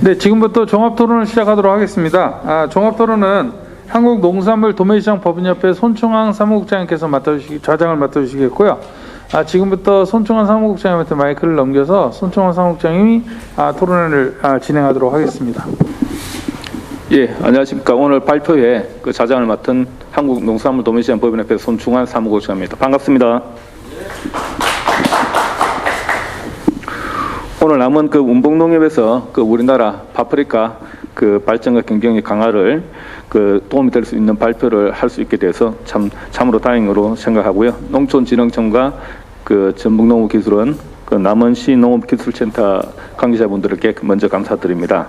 네, 지금부터 종합토론을 시작하도록 하겠습니다. 종합토론은 한국농산물 도매시장법인협회 손충환 사무국장님께서 좌장을 맡아주시겠고요. 지금부터 손충환 사무국장님한테 마이크를 넘겨서 손충환 사무국장님이 토론회를 진행하도록 하겠습니다. 예, 안녕하십니까. 오늘 발표회 좌장을 맡은 한국농산물 도매시장법인협회 손충환 사무국장입니다. 반갑습니다. 오늘 남은 운봉농협에서 우리나라 파프리카 발전과 경쟁력 강화를 도움이 될 수 있는 발표를 할 수 있게 돼서 참으로 다행으로 생각하고요. 농촌진흥청과 전북농업기술원, 남원시 농업기술센터 관계자분들께 먼저 감사드립니다.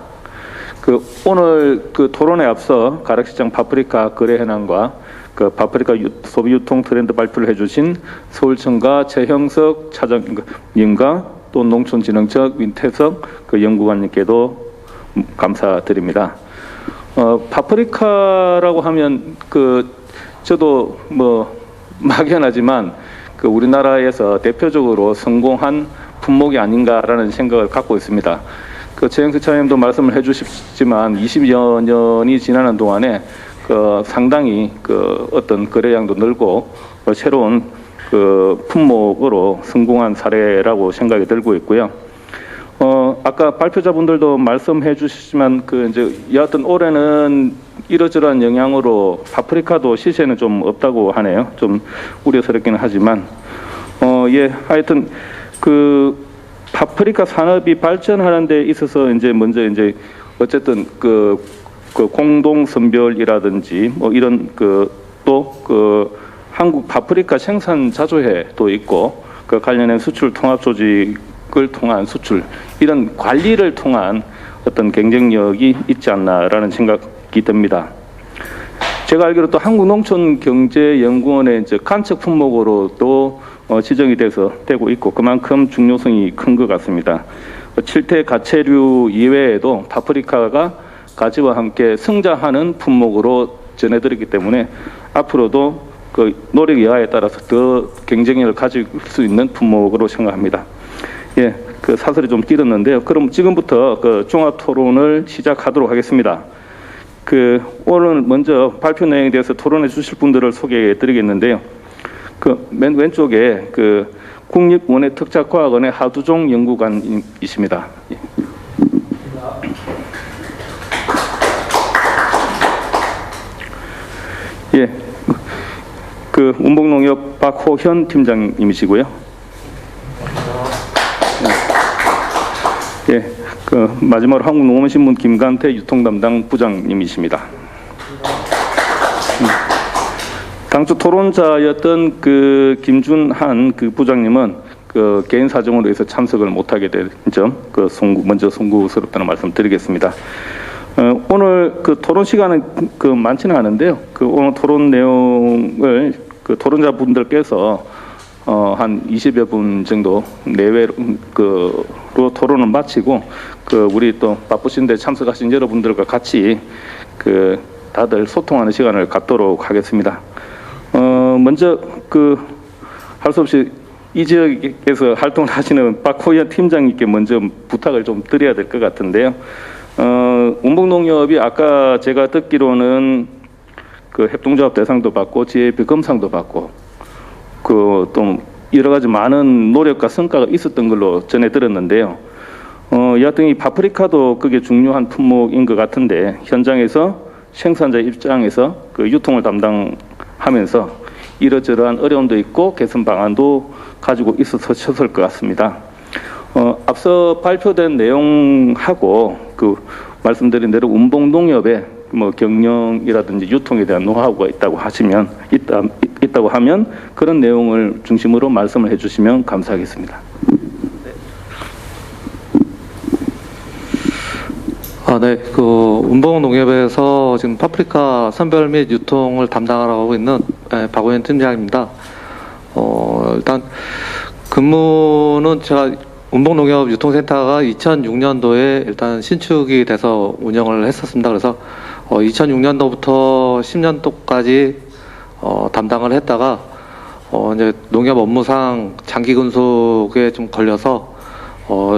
오늘 토론에 앞서 가락시장 파프리카 거래 현황과 파프리카 소비 유통 트렌드 발표를 해주신 서울청과 최형석 차장님과 또 농촌진흥청 윤태석 연구관님께도 감사드립니다. 파프리카라고 하면 저도 막연하지만 우리나라에서 대표적으로 성공한 품목이 아닌가라는 생각을 갖고 있습니다. 최영석 차장님도 말씀을 해주셨지만 20여 년이 지나는 동안에 상당히 어떤 거래량도 늘고 새로운 품목으로 성공한 사례라고 생각이 들고 있고요. 아까 발표자분들도 말씀해 주시지만 여하튼 올해는 이러저러한 영향으로 파프리카도 시세는 좀 없다고 하네요. 좀 우려스럽기는 하지만 예, 하여튼 파프리카 산업이 발전하는 데 있어서 먼저 어쨌든 공동 선별이라든지 이런 한국 파프리카 생산 자조회도 있고 관련된 수출 통합 조직을 통한 수출 이런 관리를 통한 어떤 경쟁력이 있지 않나라는 생각이 듭니다. 제가 알기로 또 한국농촌경제연구원의 간척 품목으로도 지정이 되고 있고 그만큼 중요성이 큰 것 같습니다. 7대 가채류 이외에도 파프리카가 가지와 함께 성장하는 품목으로 전해드리기 때문에 앞으로도 노력 여하에 따라서 더 경쟁력을 가질 수 있는 품목으로 생각합니다. 예, 사설이 좀 길었는데요. 그럼 지금부터 종합 토론을 시작하도록 하겠습니다. 오늘 먼저 발표 내용에 대해서 토론해 주실 분들을 소개해 드리겠는데요. 맨 왼쪽에 국립원예특작과학원의 하두종 연구관이십니다. 예. 예. 운봉농협 박호현 팀장님이시고요. 예, 마지막으로 한국농업신문 김간태 유통담당 부장님이십니다. 당초 토론자였던 김준한 부장님은 개인 사정으로 해서 참석을 못하게 된 점, 먼저 송구스럽다는 말씀 드리겠습니다. 오늘 토론 시간은 많지는 않은데요. 오늘 토론 내용을 토론자분들께서 한 20여 분 정도 내외로 토론을 마치고 우리 또 바쁘신데 참석하신 여러분들과 같이 다들 소통하는 시간을 갖도록 하겠습니다. 먼저 할 수 없이 이 지역에서 활동을 하시는 박호연 팀장님께 먼저 부탁을 좀 드려야 될 것 같은데요. 운봉농협이 아까 제가 듣기로는 협동조합 대상도 받고 GAP-금상도 받고 또 여러 가지 많은 노력과 성과가 있었던 걸로 전해 들었는데요. 여하튼 이 파프리카도 그게 중요한 품목인 것 같은데 현장에서 생산자 입장에서 유통을 담당하면서 이러저러한 어려움도 있고 개선 방안도 가지고 있었을 것 같습니다. 앞서 발표된 내용하고 말씀드린 대로 운봉농협의 경영이라든지 유통에 대한 노하우가 있다고 하면 그런 내용을 중심으로 말씀을 해주시면 감사하겠습니다. 네, 운봉농협에서 지금 파프리카 선별 및 유통을 담당하고 있는 박호연 팀장입니다. 일단 근무는 제가 운봉농협 유통센터가 2006년도에 일단 신축이 돼서 운영을 했었습니다. 그래서 2006년도부터 10년도까지 담당을 했다가 이제 농협 업무상 장기 근속에 좀 걸려서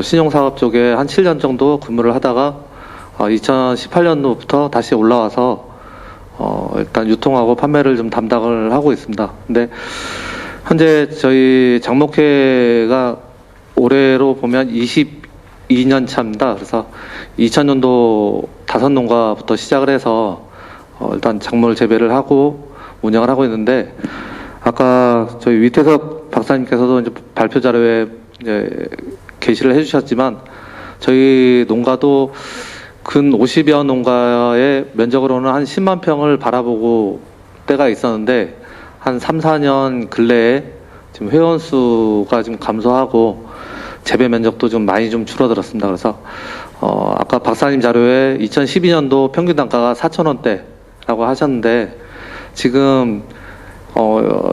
신용사업 쪽에 한 7년 정도 근무를 하다가 2018년도부터 다시 올라와서 일단 유통하고 판매를 좀 담당을 하고 있습니다. 근데 현재 저희 장목회가 올해로 보면 22년 차입니다. 그래서 2000년도 5농가부터 시작을 해서 일단 작물 재배를 하고 운영을 하고 있는데, 아까 저희 위태석 박사님께서도 이제 발표 자료에 이제 게시를 해주셨지만, 저희 농가도 근 50여 농가의 면적으로는 한 10만 평을 바라보고 때가 있었는데, 한 3, 4년 근래에 지금 회원 수가 좀 감소하고 재배 면적도 좀 많이 좀 줄어들었습니다. 그래서 아까 박사님 자료에 2012년도 평균 단가가 4,000원대라고 하셨는데, 지금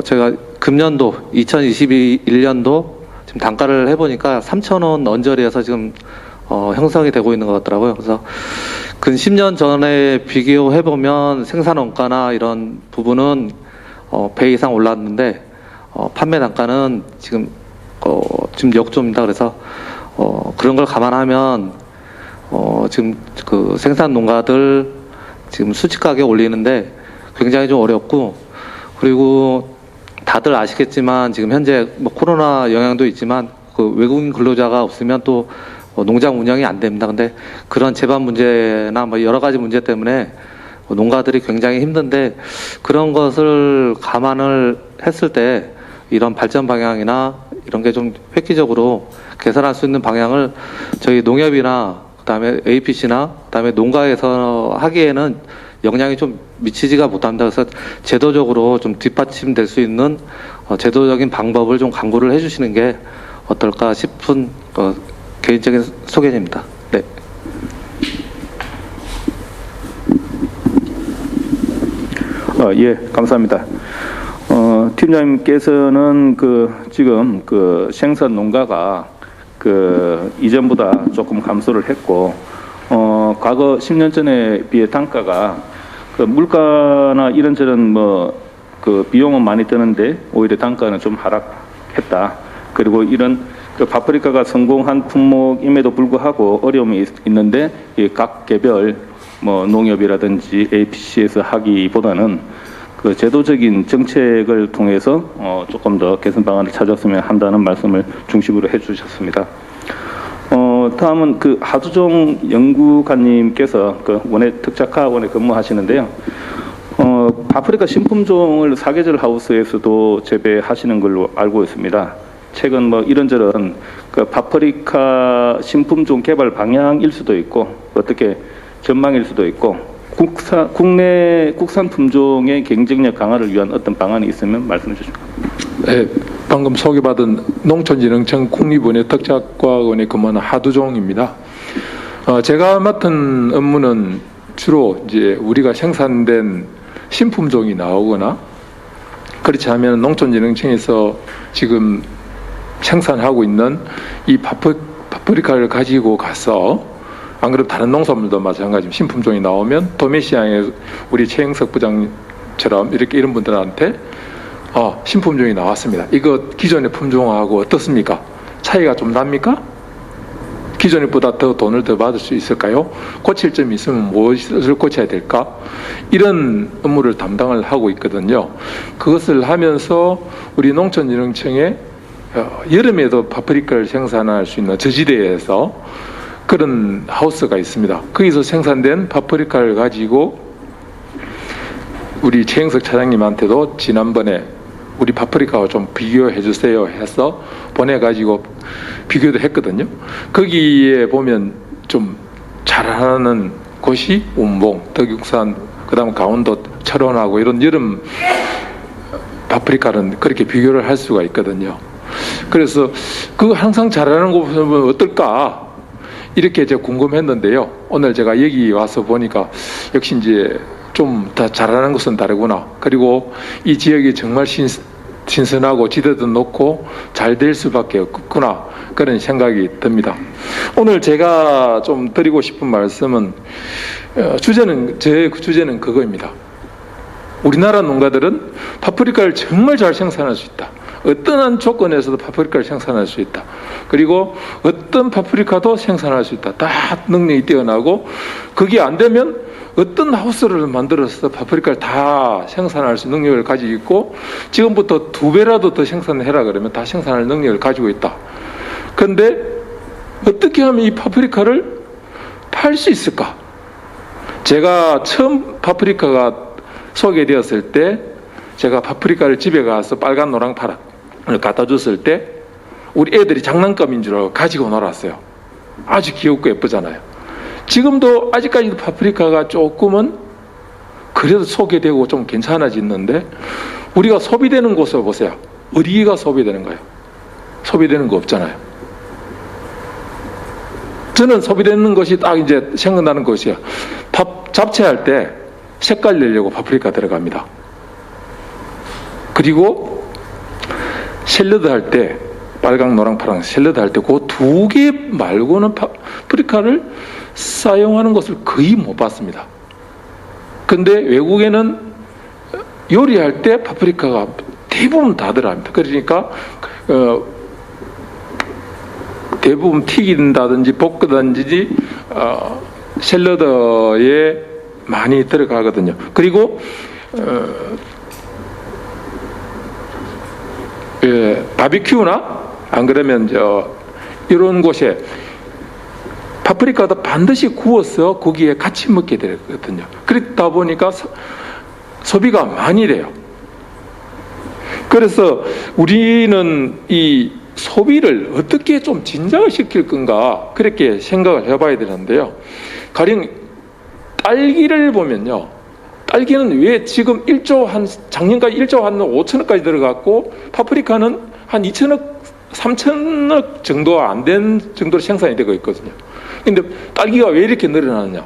제가 금년도 2021년도 지금 단가를 해보니까 3,000원 언저리에서 지금 형성이 되고 있는 것 같더라고요. 그래서 근 10년 전에 비교해보면 생산 원가나 이런 부분은 배 이상 올랐는데, 판매 단가는 지금 역조입니다. 그래서 그런 걸 감안하면 지금 그 생산 농가들 지금 수치 가격 올리는데 굉장히 좀 어렵고, 그리고 다들 아시겠지만 지금 현재 뭐 코로나 영향도 있지만 그 외국인 근로자가 없으면 또 농장 운영이 안 됩니다. 근데 그런 재반 문제나 뭐 여러 가지 문제 때문에 농가들이 굉장히 힘든데, 그런 것을 감안을 했을 때 이런 발전 방향이나 이런 게 좀 획기적으로 개선할 수 있는 방향을 저희 농협이나 그다음에 APC나 그다음에 농가에서 하기에는 영향이 좀 미치지가 못합니다. 그래서 제도적으로 좀 뒷받침될 수 있는 제도적인 방법을 좀 강구를 해주시는 게 어떨까 싶은 개인적인 소견입니다. 네. 예, 감사합니다. 팀장님께서는 지금 생산 농가가 이전보다 조금 감소를 했고, 과거 10년 전에 비해 단가가 물가나 이런저런 비용은 많이 드는데 오히려 단가는 좀 하락했다. 그리고 이런 파프리카가 성공한 품목임에도 불구하고 어려움이 있는데, 각 개별 농협이라든지 APC에서 하기보다는 제도적인 정책을 통해서 조금 더 개선 방안을 찾았으면 한다는 말씀을 중심으로 해주셨습니다. 다음은 하두종 연구관님께서 원예 특작학원에 근무하시는데요. 파프리카 신품종을 사계절 하우스에서도 재배하시는 걸로 알고 있습니다. 최근 이런저런 파프리카 신품종 개발 방향일 수도 있고 어떻게 전망일 수도 있고, 국내 국산 품종의 경쟁력 강화를 위한 어떤 방안이 있으면 말씀해 주시죠. 네, 방금 소개받은 농촌진흥청 국립원예 특작과학원에 근무하는 하두종입니다. 제가 맡은 업무는 주로 이제 우리가 생산된 신품종이 나오거나, 그렇지 않으면 농촌진흥청에서 지금 생산하고 있는 이 파프리카를 가지고 가서, 안 그래도 다른 농산물도 마찬가지 신품종이 나오면 도매시장에 우리 최영석 부장처럼 이렇게 이런 분들한테 신품종이 나왔습니다. 이거 기존의 품종하고 어떻습니까? 차이가 좀 납니까? 기존보다 더 돈을 더 받을 수 있을까요? 고칠 점이 있으면 무엇을 고쳐야 될까? 이런 업무를 담당을 하고 있거든요. 그것을 하면서 우리 농촌진흥청에 여름에도 파프리카를 생산할 수 있는 저지대에서 그런 하우스가 있습니다. 거기서 생산된 파프리카를 가지고 우리 최영석 차장님한테도 지난번에 우리 파프리카와 좀 비교해 주세요 해서 보내가지고 비교도 했거든요. 거기에 보면 좀 잘하는 곳이 운봉, 덕육산, 그 다음 강원도 철원하고 이런 여름 파프리카는 그렇게 비교를 할 수가 있거든요. 그래서 그거 항상 잘하는 거 보면 어떨까? 이렇게 제가 궁금했는데요. 오늘 제가 여기 와서 보니까 역시 이제 좀 더 잘하는 것은 다르구나. 그리고 이 지역이 정말 신선하고 지대도 높고 잘 될 수밖에 없구나. 그런 생각이 듭니다. 오늘 제가 좀 드리고 싶은 말씀은 제 주제는 그거입니다. 우리나라 농가들은 파프리카를 정말 잘 생산할 수 있다. 어떠한 조건에서도 파프리카를 생산할 수 있다. 그리고 어떤 파프리카도 생산할 수 있다. 다 능력이 뛰어나고 그게 안 되면 어떤 하우스를 만들어서 파프리카를 다 생산할 수 있는 능력을 가지고 있고 지금부터 2배라도 더 생산해라 그러면 다 생산할 능력을 가지고 있다. 그런데 어떻게 하면 이 파프리카를 팔 수 있을까? 제가 처음 파프리카가 소개되었을 때 제가 파프리카를 집에 가서 빨간 노랑 파랑을 갖다 줬을 때 우리 애들이 장난감인 줄 알고 가지고 놀았어요. 아주 귀엽고 예쁘잖아요. 지금도 아직까지도 파프리카가 조금은 그래도 소개되고 좀 괜찮아졌는데 우리가 소비되는 곳을 보세요. 어디가 소비되는 거예요? 소비되는 거 없잖아요. 저는 소비되는 것이 딱 이제 생각나는 것이야. 잡채할 때 색깔 내려고 파프리카 들어갑니다. 그리고 샐러드 할 때 빨강, 노랑, 파랑 샐러드 할 때 그 2개 말고는 파프리카를 사용하는 것을 거의 못 봤습니다. 근데 외국에는 요리할 때 파프리카가 대부분 다 들어갑니다. 그러니까 대부분 튀긴다든지 볶든지 샐러드에 많이 들어가거든요. 그리고 바비큐나 안 그러면 이런 곳에 파프리카도 반드시 구워서 고기에 같이 먹게 되거든요. 그렇다 보니까 소비가 많이 돼요. 그래서 우리는 이 소비를 어떻게 좀 진작을 시킬 건가 그렇게 생각을 해봐야 되는데요. 가령 딸기를 보면요. 딸기는 왜 지금 작년까지 1조 한 5천억까지 들어갔고 파프리카는 한 2천억, 3천억 정도 안 된 정도로 생산이 되고 있거든요. 근데 딸기가 왜 이렇게 늘어나느냐?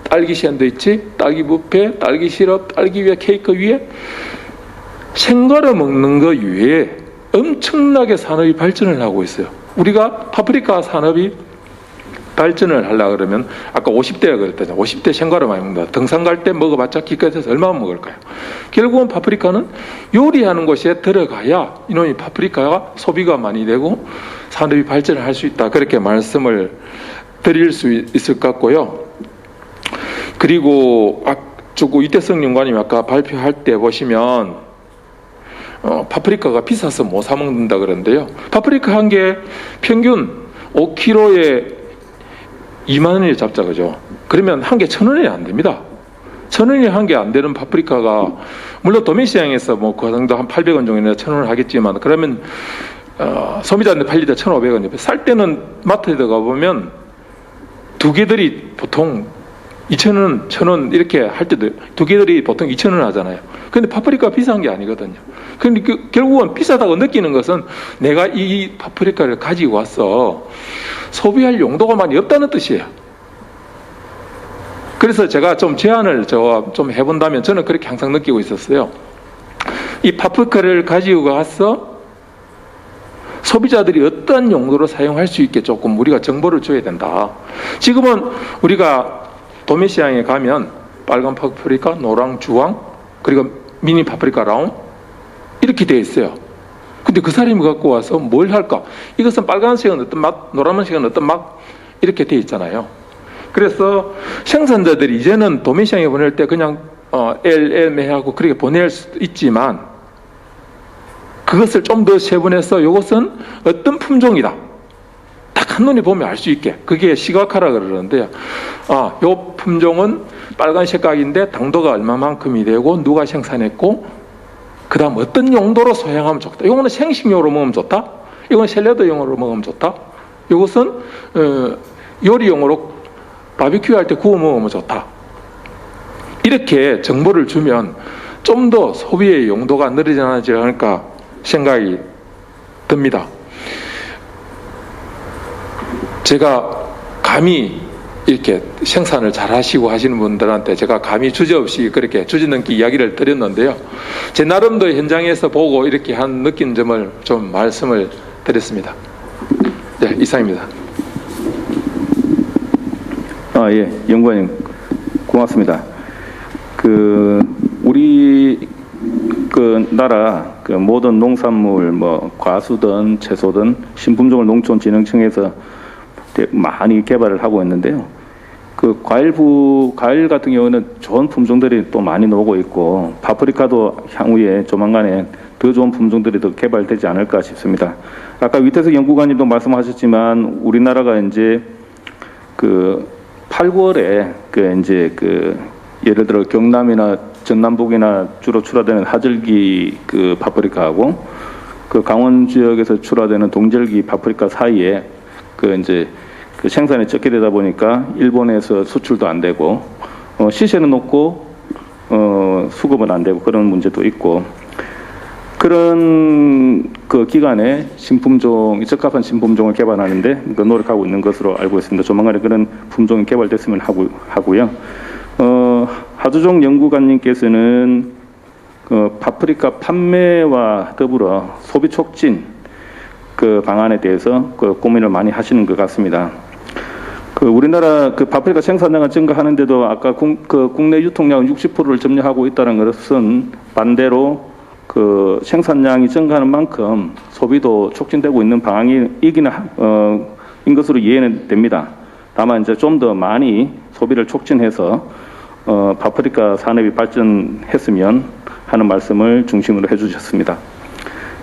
딸기 샌드위치, 딸기 뷔페, 딸기 시럽, 딸기 위에 케이크 위에 생과를 먹는 것 외에 엄청나게 산업이 발전을 하고 있어요. 우리가 파프리카 산업이 발전을 하려고 그러면 아까 50대가 그랬잖아요. 50대 생과를 많이 먹는다. 등산 갈 때 먹어봤자 기껏해서 얼마나 먹을까요? 결국은 파프리카는 요리하는 곳에 들어가야 이놈이 파프리카가 소비가 많이 되고 산업이 발전을 할 수 있다. 그렇게 말씀을 드릴 수 있을 것 같고요. 그리고 이태성 연구원님이 아까 발표할 때 보시면 파프리카가 비싸서 못 사 먹는다 그러는데요. 파프리카 한 개 평균 5kg에 2만 원이 잡자 그죠? 그러면 한 개 1,000원이 안 됩니다. 1,000원이 한 개 안 되는 파프리카가 물론 도매시장에서 뭐 그 정도 한 800원 정도나 1,000원을 하겠지만 그러면 소비자한테 팔릴 때 1,500원. 살 때는 마트에 들어가 보면 2개들이 보통 2,000원, 1,000원 이렇게 할 때도 2개들이 보통 2,000원 하잖아요. 근데 파프리카 비싼 게 아니거든요. 근데 결국은 비싸다고 느끼는 것은 내가 이 파프리카를 가지고 와서 소비할 용도가 많이 없다는 뜻이에요. 그래서 제가 좀 제안을 좀 해본다면 저는 그렇게 항상 느끼고 있었어요. 이 파프리카를 가지고 가서 소비자들이 어떤 용도로 사용할 수 있게 조금 우리가 정보를 줘야 된다. 지금은 우리가 도매시장에 가면 빨간 파프리카, 노랑, 주황, 그리고 미니 파프리카 라운 이렇게 되어 있어요. 근데 그 사람이 갖고 와서 뭘 할까? 이것은 빨간색은 어떤 맛, 노란색은 어떤 맛 이렇게 되어 있잖아요. 그래서 생산자들이 이제는 도매시장에 보낼 때 그냥 LM하고 그렇게 보낼 수도 있지만 그것을 좀 더 세분해서 이것은 어떤 품종이다. 딱 한눈에 보면 알 수 있게. 그게 시각화라 그러는데요. 요 품종은 빨간 색깔인데 당도가 얼마만큼이 되고 누가 생산했고 그 다음 어떤 용도로 사용하면 좋다. 이거는 생식용으로 먹으면 좋다. 이건 샐러드용으로 먹으면 좋다. 이것은 요리용으로 바비큐 할 때 구워 먹으면 좋다. 이렇게 정보를 주면 좀 더 소비의 용도가 늘어나지 않을까 생각이 듭니다. 제가 감히 이렇게 생산을 잘 하시고 하시는 분들한테 제가 감히 주저없이 그렇게 주저넘기 이야기를 드렸는데요. 제 나름도 현장에서 보고 이렇게 느낀 점을 좀 말씀을 드렸습니다. 네, 이상입니다. 예, 연구원님 고맙습니다. 우리 나라 그 모든 농산물, 뭐 과수든 채소든 신품종을 농촌진흥청에서 많이 개발을 하고 있는데요. 그 과일 같은 경우는 좋은 품종들이 또 많이 나오고 있고, 파프리카도 향후에 조만간에 더 좋은 품종들이 더 개발되지 않을까 싶습니다. 아까 위태석 연구관님도 말씀하셨지만 우리나라가 이제 그 8, 9월에 그 이제 그 예를 들어 경남이나 전남북이나 주로 출하되는 하절기 그 파프리카하고 그 강원 지역에서 출하되는 동절기 파프리카 사이에 그 이제 그 생산이 적게 되다 보니까 일본에서 수출도 안 되고 시세는 높고 수급은 안 되고 그런 문제도 있고, 그런 그 기간에 적합한 신품종을 개발하는데 노력하고 있는 것으로 알고 있습니다. 조만간에 그런 품종이 개발됐으면 하고요. 하두종 연구관님께서는 그 파프리카 판매와 더불어 소비 촉진 그 방안에 대해서 그 고민을 많이 하시는 것 같습니다. 그 우리나라 그 파프리카 생산량을 증가하는데도 아까 국내 유통량은 60%를 점유하고 있다는 것은 반대로 그 생산량이 증가하는 만큼 소비도 촉진되고 있는 방향이긴 인 것으로 이해는 됩니다. 다만 이제 좀 더 많이 소비를 촉진해서 파프리카 산업이 발전했으면 하는 말씀을 중심으로 해주셨습니다.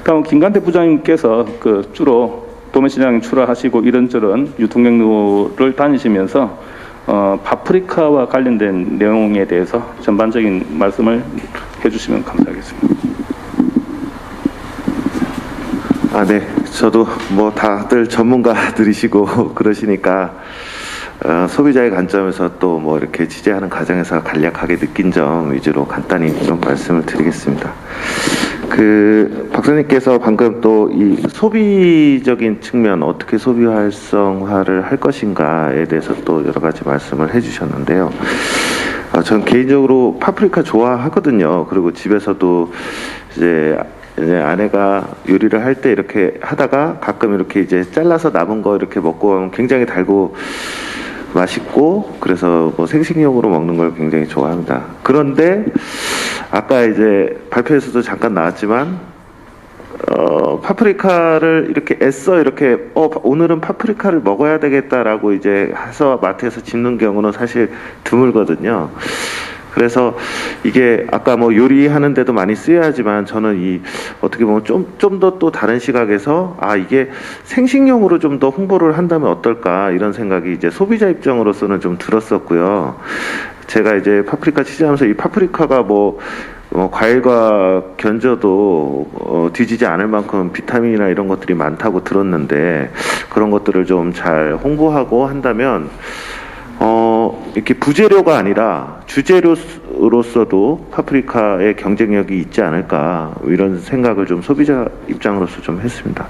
다음 김관태 부장님께서 그 주로 도매시장 출하하시고 이런저런 유통경로를 다니시면서 파프리카와 관련된 내용에 대해서 전반적인 말씀을 해주시면 감사하겠습니다. 네. 저도 뭐 다들 전문가들이시고 그러시니까 소비자의 관점에서 또 뭐 이렇게 취재하는 과정에서 간략하게 느낀 점 위주로 간단히 좀 말씀을 드리겠습니다. 그 박사님께서 방금 또 이 소비적인 측면, 어떻게 소비 활성화를 할 것인가에 대해서 또 여러 가지 말씀을 해주셨는데요. 전 개인적으로 파프리카 좋아하거든요. 그리고 집에서도 이제 아내가 요리를 할 때 이렇게 하다가 가끔 이렇게 이제 잘라서 남은 거 이렇게 먹고 하면 굉장히 달고 맛있고, 그래서 뭐 생식용으로 먹는 걸 굉장히 좋아합니다. 그런데 아까 이제 발표에서도 잠깐 나왔지만 파프리카를 이렇게 애써 이렇게 오늘은 파프리카를 먹어야 되겠다라고 이제 해서 마트에서 집는 경우는 사실 드물거든요. 그래서 이게 아까 뭐 요리하는데도 많이 쓰여야지만 저는 어떻게 보면 좀 더 또 다른 시각에서 이게 생식용으로 좀 더 홍보를 한다면 어떨까, 이런 생각이 이제 소비자 입장으로서는 좀 들었었고요. 제가 이제 파프리카 취재하면서 이 파프리카가 뭐 과일과 견져도 뒤지지 않을 만큼 비타민이나 이런 것들이 많다고 들었는데, 그런 것들을 좀 잘 홍보하고 한다면 이렇게 부재료가 아니라 주재료로서도 파프리카의 경쟁력이 있지 않을까, 이런 생각을 좀 소비자 입장으로서 좀 했습니다.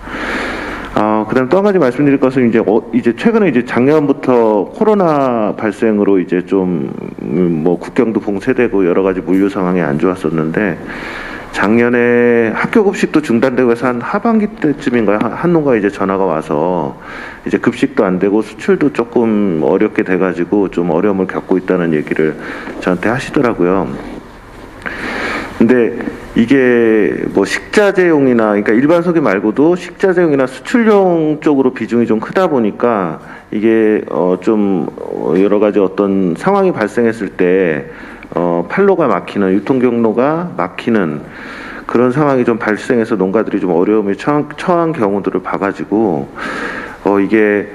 그다음 또 한 가지 말씀드릴 것은 이제 최근에 이제 작년부터 코로나 발생으로 이제 좀 뭐 국경도 봉쇄되고 여러 가지 물류 상황이 안 좋았었는데, 작년에 학교 급식도 중단되고 해서 한 하반기 때쯤인가요? 한농가 이제 전화가 와서 이제 급식도 안 되고 수출도 조금 어렵게 돼가지고 좀 어려움을 겪고 있다는 얘기를 저한테 하시더라고요. 근데 이게 뭐 식자재용이나, 그러니까 일반 소비 말고도 식자재용이나 수출용 쪽으로 비중이 좀 크다 보니까 이게 좀 여러 가지 어떤 상황이 발생했을 때 판로가 막히는, 유통 경로가 막히는 그런 상황이 좀 발생해서 농가들이 좀 어려움에 처한 경우들을 봐가지고 이게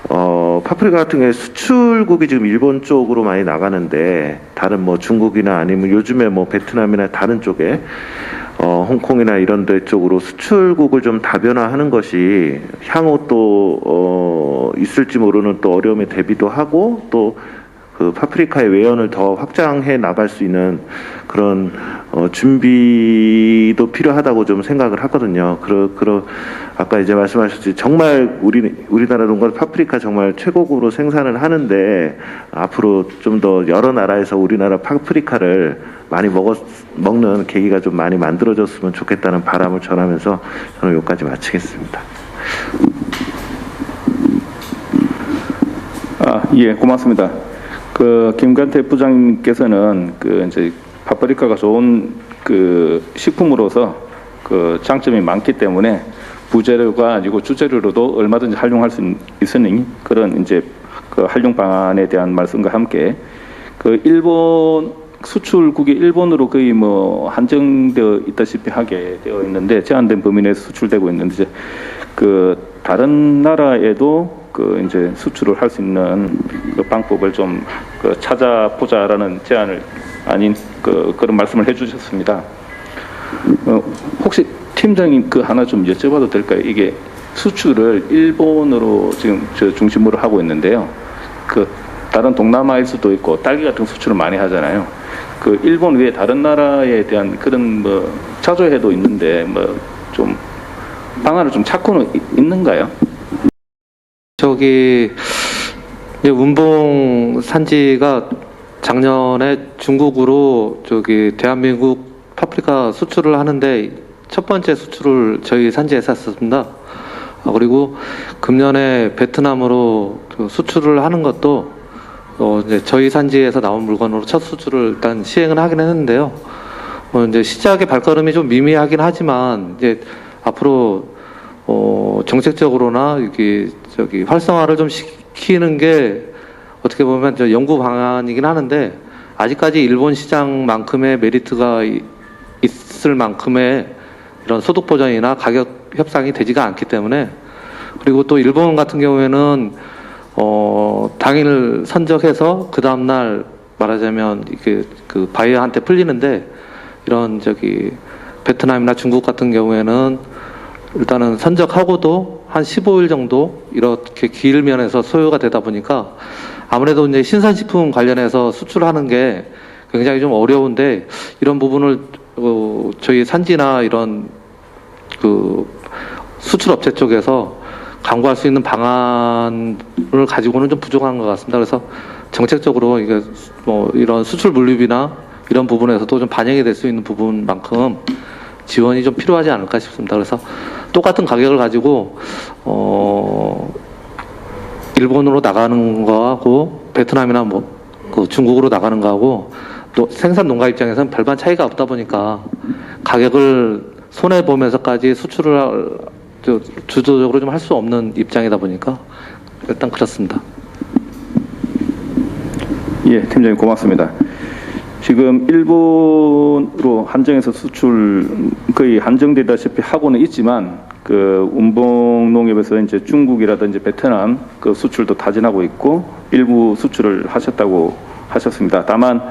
파프리카 같은 경우에 수출국이 지금 일본 쪽으로 많이 나가는데, 다른 뭐 중국이나 아니면 요즘에 뭐 베트남이나 다른 쪽에 홍콩이나 이런 데 쪽으로 수출국을 좀 다변화하는 것이 향후 또 있을지 모르는 또 어려움에 대비도 하고, 또 그 파프리카의 외연을 더 확장해 나갈 수 있는 그런 준비도 필요하다고 좀 생각을 하거든요. 아까 이제 말씀하셨듯이 정말 우리나라 농가 파프리카 정말 최고급으로 생산을 하는데, 앞으로 좀 더 여러 나라에서 우리나라 파프리카를 많이 먹는 계기가 좀 많이 만들어졌으면 좋겠다는 바람을 전하면서 저는 여기까지 마치겠습니다. 예, 고맙습니다. 그 김관태 부장님께서는 그 이제 파프리카가 좋은 그 식품으로서 그 장점이 많기 때문에 부재료가 아니고 주재료로도 얼마든지 활용할 수 있으니 그런 이제 그 활용 방안에 대한 말씀과 함께 그 일본 수출국이 일본으로 거의 뭐 한정되어 있다시피 하게 되어 있는데 제한된 범위 내에서 수출되고 있는데 이제 그 다른 나라에도 그 이제 수출을 할 수 있는 그 방법을 좀 그 찾아보자라는 제안을 아닌 그런 말씀을 해주셨습니다. 혹시 팀장님 그 하나 좀 여쭤봐도 될까요? 이게 수출을 일본으로 지금 저 중심으로 하고 있는데요. 그 다른 동남아일 수도 있고 딸기 같은 수출을 많이 하잖아요. 그 일본 외에 다른 나라에 대한 그런 뭐 자조해도 있는데 뭐 좀 방안을 좀 찾고는 있는가요? 저기 이제 운봉 산지가 작년에 중국으로 저기 대한민국 파프리카 수출을 하는데 첫 번째 수출을 저희 산지에서 했었습니다. 그리고 금년에 베트남으로 그 수출을 하는 것도 이제 저희 산지에서 나온 물건으로 첫 수출을 일단 시행을 하긴 했는데요. 이제 시작의 발걸음이 좀 미미하긴 하지만 이제 앞으로 정책적으로나 이게 저기 활성화를 좀 시키는 게 어떻게 보면 저 연구 방안이긴 하는데 아직까지 일본 시장만큼의 메리트가 있을 만큼의 이런 소득 보전이나 가격 협상이 되지가 않기 때문에 그리고 또 일본 같은 경우에는 당일 선적해서 그 다음날 말하자면 이게 그 바이어한테 풀리는데 이런 저기 베트남이나 중국 같은 경우에는 일단은 선적하고도 한 15일 정도 이렇게 길면에서 소요가 되다 보니까 아무래도 이제 신선식품 관련해서 수출하는 게 굉장히 좀 어려운데 이런 부분을 저희 산지나 이런 그 수출업체 쪽에서 강구할 수 있는 방안을 가지고는 좀 부족한 것 같습니다. 그래서 정책적으로 이게 뭐 이런 수출 물류비나 이런 부분에서도 좀 반영이 될 수 있는 부분만큼 지원이 좀 필요하지 않을까 싶습니다. 그래서 똑같은 가격을 가지고 일본으로 나가는 거하고 베트남이나 뭐 그 중국으로 나가는 거하고 또 생산 농가 입장에서는 별반 차이가 없다 보니까 가격을 손해 보면서까지 수출을 주도적으로 좀 할 수 없는 입장이다 보니까 일단 그렇습니다. 예, 팀장님 고맙습니다. 지금 일본으로 한정해서 수출 거의 한정되다시피 하고는 있지만 그 운봉 농협에서 이제 중국이라든지 베트남 그 수출도 타진하고 있고 일부 수출을 하셨다고 하셨습니다. 다만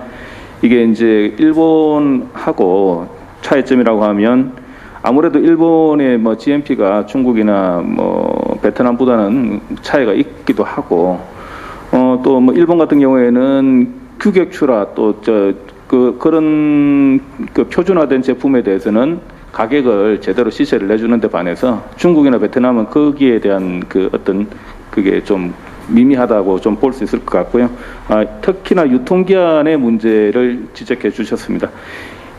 이게 이제 일본하고 차이점이라고 하면 아무래도 일본의 뭐 GMP가 중국이나 뭐 베트남보다는 차이가 있기도 하고 또 뭐 일본 같은 경우에는 규격추라 또 그런 그 표준화된 제품에 대해서는 가격을 제대로 시세를 내주는 데 반해서 중국이나 베트남은 거기에 대한 그 어떤 그게 좀 미미하다고 좀 볼 수 있을 것 같고요. 특히나 유통기한의 문제를 지적해 주셨습니다.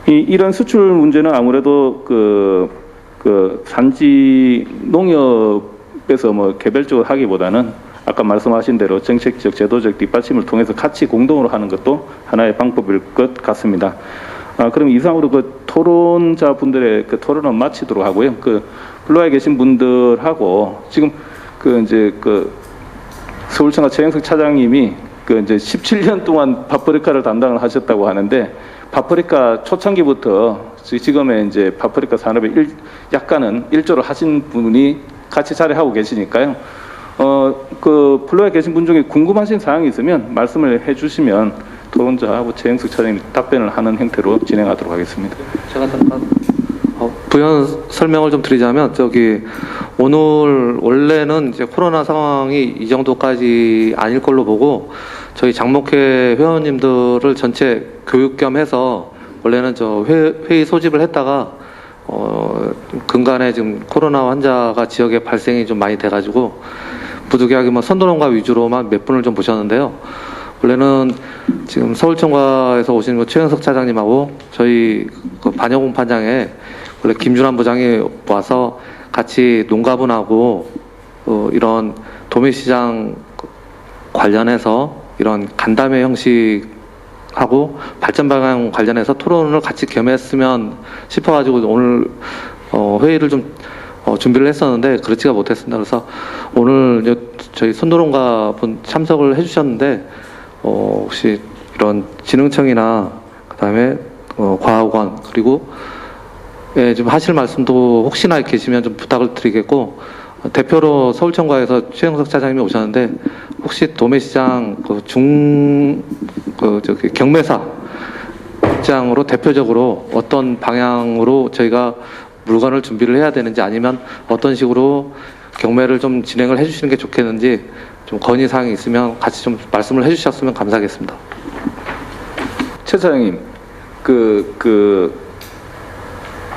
이런 수출 문제는 아무래도 그 산지 농협에서 뭐 개별적으로 하기보다는 아까 말씀하신 대로 정책적, 제도적 뒷받침을 통해서 같이 공동으로 하는 것도 하나의 방법일 것 같습니다. 그럼 이상으로 그 토론자분들의 그 토론은 마치도록 하고요. 그 블루아에 계신 분들하고 지금 그 이제 그 서울청과 최영석 차장님이 그 이제 17년 동안 파프리카를 담당을 하셨다고 하는데 파프리카 초창기부터 지금의 이제 파프리카 산업에 약간은 일조를 하신 분이 같이 자리하고 계시니까요. 그 플로에 계신 분 중에 궁금하신 사항이 있으면 말씀을 해주시면 토론자하고 최영숙 차장님 답변을 하는 형태로 진행하도록 하겠습니다. 제가 잠깐 부연 설명을 좀 드리자면 저기 오늘 원래는 이제 코로나 상황이 이 정도까지 아닐 걸로 보고 저희 장목회 회원님들을 전체 교육 겸 해서 원래는 저 회의 소집을 했다가 근간에 지금 코로나 환자가 지역에 발생이 좀 많이 돼가지고 부득이하게 뭐 선도농가 위주로만 몇 분을 좀 모셨는데요. 원래는 지금 서울청과에서 오신 최영석 차장님하고 저희 그 반영공판장에 원래 김준환 부장이 와서 같이 농가분하고 이런 도매시장 관련해서 이런 간담회 형식하고 발전 방향 관련해서 토론을 같이 겸했으면 싶어가지고 오늘 회의를 좀 준비를 했었는데 그렇지가 못했습니다. 그래서 오늘 저희 손노론가 분 참석을 해주셨는데 혹시 이런 진흥청이나 그다음에 과학원 그리고 좀 하실 말씀도 혹시나 계시면 좀 부탁을 드리겠고 대표로 서울청과에서 최영석 차장님이 오셨는데 혹시 도매시장 경매사 입장으로 대표적으로 어떤 방향으로 저희가 물건을 준비를 해야 되는지 아니면 어떤 식으로 경매를 좀 진행을 해주시는 게 좋겠는지 좀 건의사항이 있으면 같이 좀 말씀을 해주셨으면 감사하겠습니다. 최 차장님,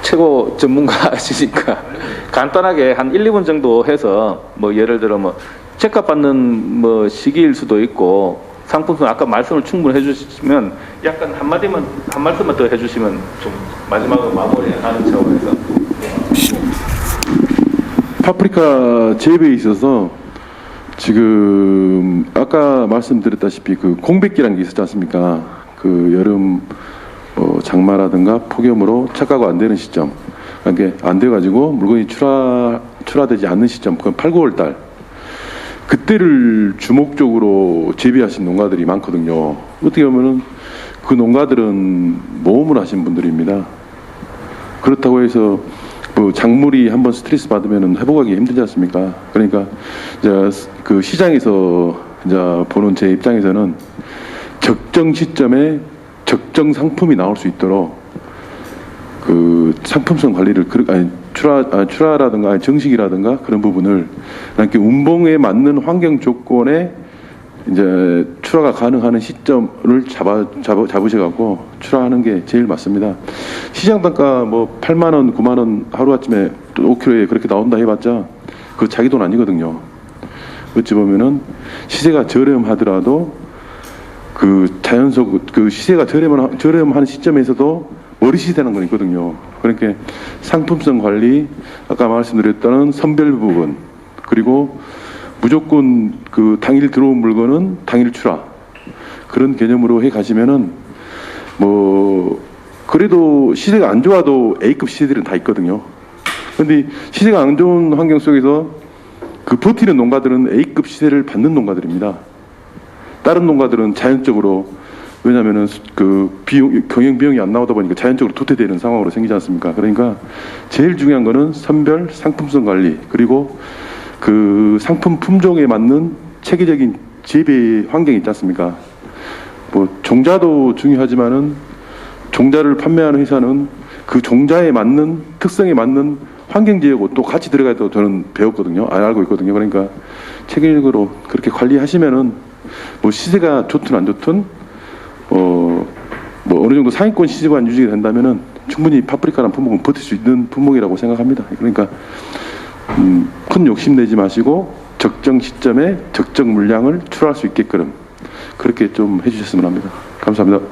최고 전문가시니까 간단하게 한 1, 2분 정도 해서 뭐 예를 들어 뭐 책값 받는 뭐 시기일 수도 있고 상품성 아까 말씀을 충분히 해주시면 약간 한 말씀만 더 해주시면 좀 마지막으로 마무리하는 차원에서. 파프리카 재배에 있어서 지금 아까 말씀드렸다시피 그 공백기라는 게 있었지 않습니까? 그 여름 장마라든가 폭염으로 착과가 안 되는 시점, 그러니까 안 돼가지고 물건이 출하되지 않는 시점, 그건 8, 9월 달. 그때를 주목적으로 재배하신 농가들이 많거든요. 어떻게 보면은 그 농가들은 모험을 하신 분들입니다. 그렇다고 해서 작물이 한번 스트레스 받으면 회복하기 힘들지 않습니까? 그러니까 이제 그 시장에서 이제 보는 제 입장에서는 적정 시점에 적정 상품이 나올 수 있도록 그 상품성 관리를 출하라든가 정식이라든가 그런 부분을 이렇게 운봉에 맞는 환경 조건에 이제 출하가 가능한 시점을 잡으셔갖고 출하하는 게 제일 맞습니다. 시장 단가 뭐 8만 원, 9만 원 하루 아침에 5kg에 그렇게 나온다 해봤자 그 자기 돈 아니거든요. 어찌 보면은 시세가 저렴하더라도 그 시세가 저렴한 시점에서도 머리시되는 건 있거든요. 그러니까 상품성 관리, 아까 말씀드렸다는 선별 부분, 그리고 무조건 그 당일 들어온 물건은 당일 출하, 그런 개념으로 해 가시면은 뭐 그래도 시세가 안 좋아도 A급 시세들은 다 있거든요. 그런데 시세가 안 좋은 환경 속에서 그 버티는 농가들은 A급 시세를 받는 농가들입니다. 다른 농가들은 자연적으로, 왜냐면은 그 경영 비용이 안 나오다 보니까 자연적으로 도태되는 상황으로 생기지 않습니까? 그러니까 제일 중요한 거는 선별 상품성 관리, 그리고 그 상품 품종에 맞는 체계적인 재배 환경이 있지 않습니까? 뭐 종자도 중요하지만은 종자를 판매하는 회사는 그 종자에 맞는 특성에 맞는 환경지역고 또 같이 들어가도 저는 배웠거든요. 알고 있거든요. 그러니까 체계적으로 그렇게 관리하시면은 뭐 시세가 좋든 안 좋든 뭐 어느 정도 상위권 시세만 유지가 된다면은 충분히 파프리카라는 품목은 버틸 수 있는 품목이라고 생각합니다. 그러니까 큰 욕심 내지 마시고 적정 시점에 적정 물량을 출하할 수 있게끔 그렇게 좀 해주셨으면 합니다. 감사합니다.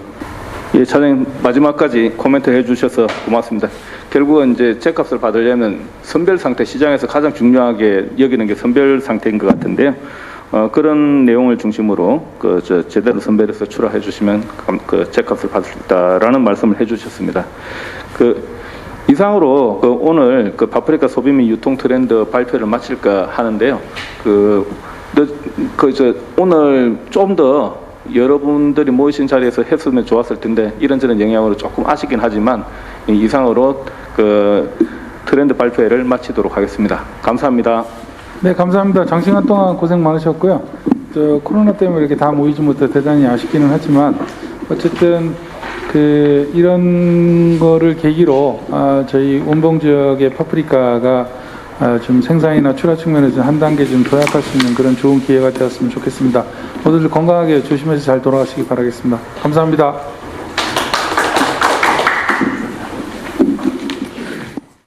예, 차장님 마지막까지 코멘트 해주셔서 고맙습니다. 결국은 이제 죗값을 받으려면 선별 상태, 시장에서 가장 중요하게 여기는 게 선별 상태인 것 같은데요. 그런 내용을 중심으로 제대로 선별해서 출하해 주시면 죗값을 받을 수 있다라는 말씀을 해주셨습니다. 이상으로 오늘 파프리카 소비 및 유통 트렌드 발표를 마칠까 하는데요. 오늘 좀 더 여러분들이 모이신 자리에서 했으면 좋았을 텐데 이런저런 영향으로 조금 아쉽긴 하지만 이상으로 트렌드 발표회를 마치도록 하겠습니다. 감사합니다. 네, 감사합니다. 장시간 동안 고생 많으셨고요. 코로나 때문에 이렇게 다 모이지 못해 대단히 아쉽기는 하지만 어쨌든 이런 거를 계기로 저희 원봉 지역의 파프리카가 좀 생산이나 출하 측면에서 한 단계 좀 도약할 수 있는 그런 좋은 기회가 되었으면 좋겠습니다. 모두들 건강하게 조심해서 잘 돌아가시기 바라겠습니다. 감사합니다.